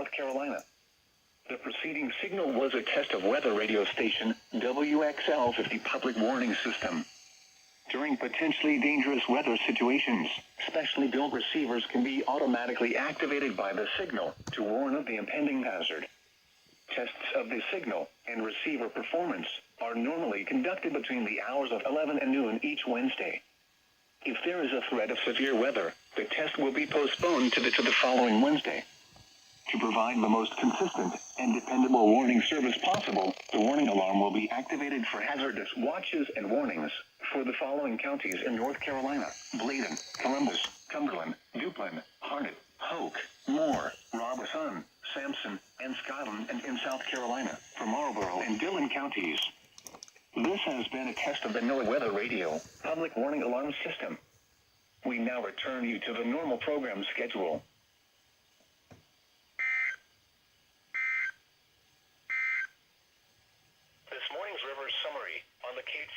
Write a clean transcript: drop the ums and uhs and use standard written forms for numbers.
North Carolina. The preceding signal was a test of weather radio station WX4CH public warning system. During potentially dangerous weather situations, specially built receivers can be automatically activated by the signal to warn of the impending hazard. Tests of the signal and receiver performance are normally conducted between the hours of 11 and noon each Wednesday. If there is a threat of severe weather, the test will be postponed to the following Wednesday. To provide the most consistent and dependable warning service possible, the warning alarm will be activated for hazardous watches and warnings for the following counties in North Carolina: Bladen, Columbus, Cumberland, Duplin, Harnett, Hoke, Moore, Robeson, Sampson, and Scotland, and in South Carolina, for Marlborough and Dillon counties. This has been a test of the NOAA Weather Radio Public Warning Alarm System. We now return you to the normal program schedule. This morning's river summary on the Cape Few.